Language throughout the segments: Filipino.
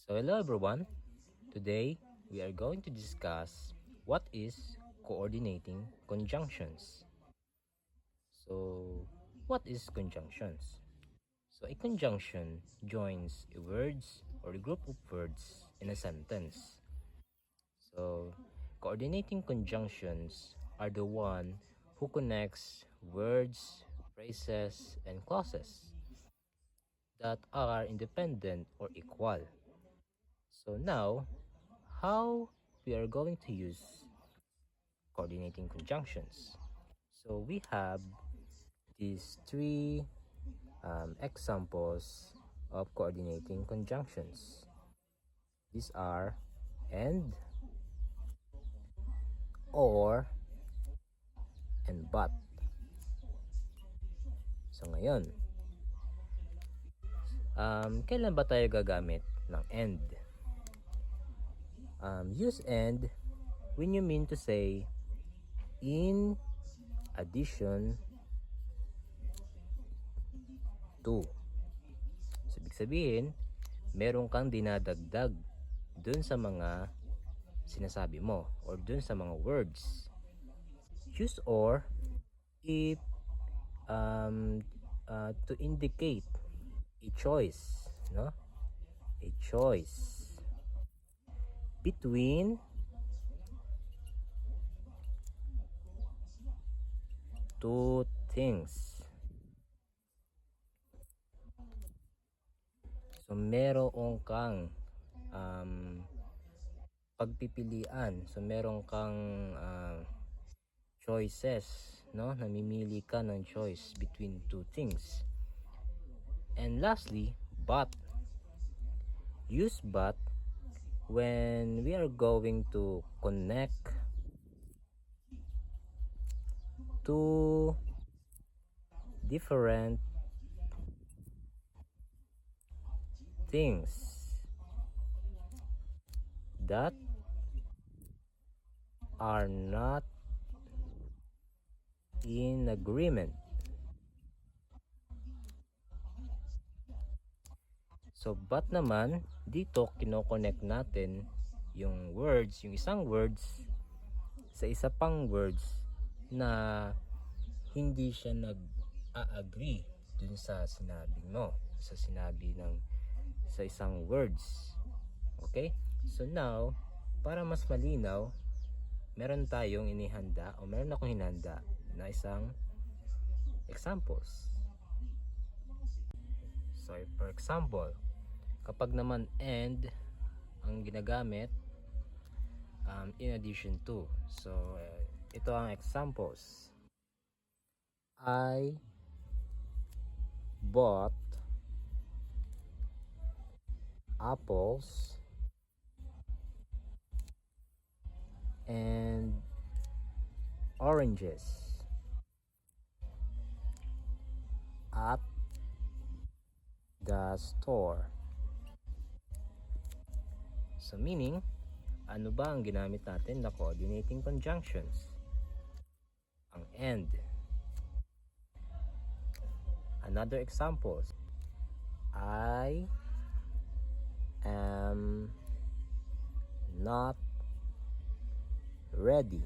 So hello everyone. Today we are going to discuss what is coordinating conjunctions. So what is conjunctions? So a conjunction joins a words or a group of words in a sentence. So coordinating conjunctions are the one who connects words, phrases, and clauses that are independent or equal. So now, how we are going to use coordinating conjunctions. So we have these three examples of coordinating conjunctions. These are and, or, and but. So ngayon, kailan ba tayo gagamit ng and? Use and when you mean to say in addition to. So, ibig sabihin, meron kang dinadagdag dun sa mga sinasabi mo or dun sa mga words. Use or if to indicate a choice, no? A choice between two things. So meron kang pagpipilian. So meron kang choices, no? Namimili ka ng choice between two things. And lastly, but. Use but when we are going to connect two different things that are not in agreement. So, but naman, dito kinoconnect natin yung words, yung isang words sa isa pang words na hindi siya nag-a-agree dun sa sinabi mo, sa sinabi ng sa isang words. Okay? So now, para mas malinaw, meron tayong inihanda o meron akong hinanda na isang examples. So, for example, kapag naman and ang ginagamit in addition to. So, ito ang examples. I bought apples and oranges at the store. So meaning, ano ba ang ginamit natin na coordinating conjunctions? Ang and. Another example, I am not ready.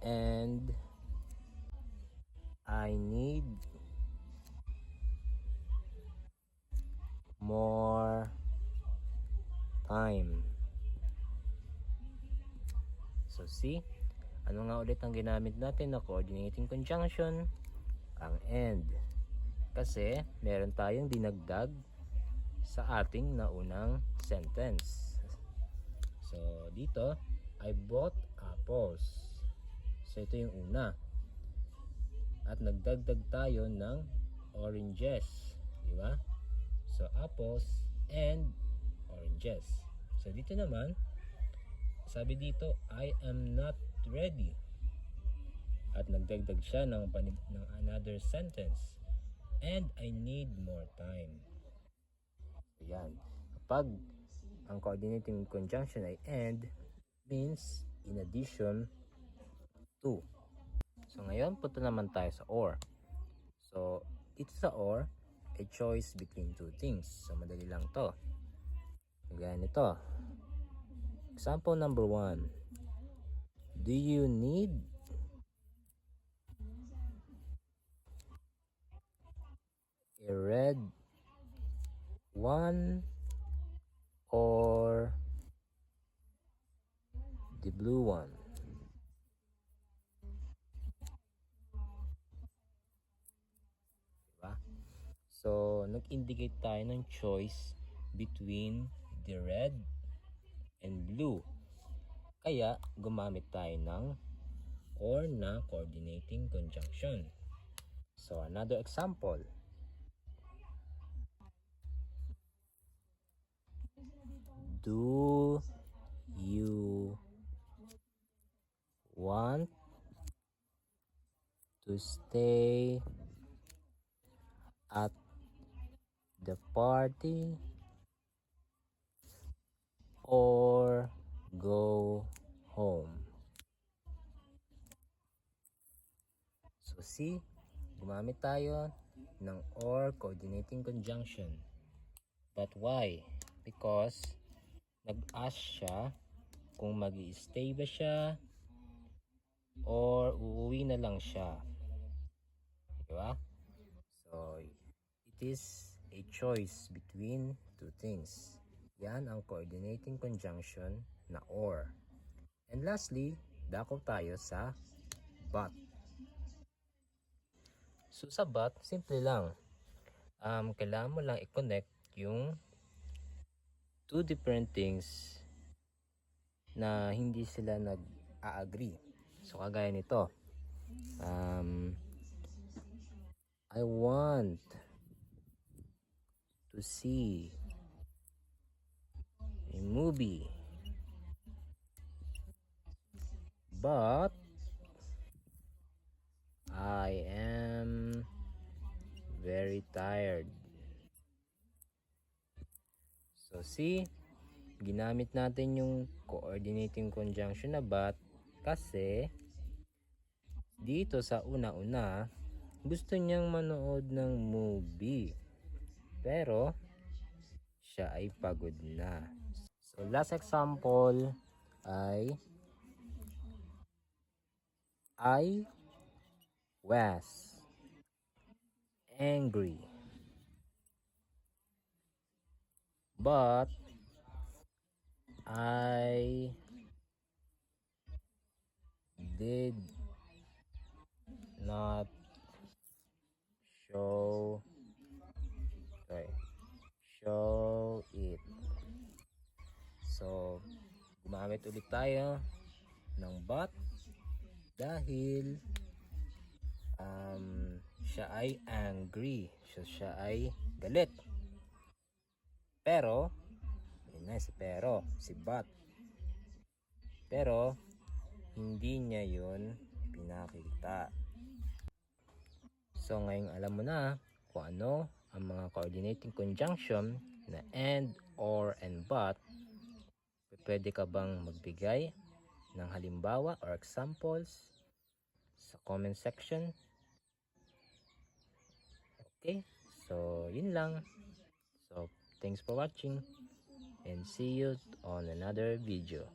And I need more time. So see, ano nga ulit ang ginamit natin na coordinating conjunction? Ang and. Kasi meron tayong dinagdag sa ating naunang sentence. So dito, I bought apples. So ito yung una. At nagdagdag tayo ng oranges, di ba? So apples and oranges. So dito naman, sabi dito, I am not ready. At nagdagdag siya ng another sentence. And I need more time. So yan. Kapag ang coordinating conjunction ay and, means in addition to. So ngayon, punta naman tayo sa or. So, dito sa or, a choice between two things. So, madali lang to. Gaya nito. Example number 1. Do you need a red one or the blue one? Diba? So, nag-indicate tayo ng choice between the red and blue. Kaya, gumamit tayo ng or na coordinating conjunction. So, another example. Do you want to stay at the party or go home? So, see, gumamit tayo ng or coordinating conjunction. But why? Because nag-ask siya kung mag-i-stay ba siya or uuwi na lang siya. Diba? So, it is a choice between two things. Yan ang coordinating conjunction na or. And lastly, dako tayo sa but. So, sa but, simple lang. Kailangan mo lang i-connect yung two different things na hindi sila nag-a-agree. So, kagaya nito. I want to see a movie, but I am very tired. So, see, ginamit natin yung coordinating conjunction na but kasi dito sa una-una, gusto niyang manood ng movie. Pero, siya ay pagod na. So, last example ay I was angry, but I did not show it. So, gumamit ulit tayo ng but dahil siya ay angry. So, siya ay galit. Pero, yun na si pero, si but. Pero, hindi niya yun pinakita. So, ngayong alam mo na kung ano ang mga coordinating conjunction na and, or, and but. Pwede ka bang magbigay ng halimbawa or examples sa comment section? Okay, so yun lang. So, thanks for watching and see you on another video.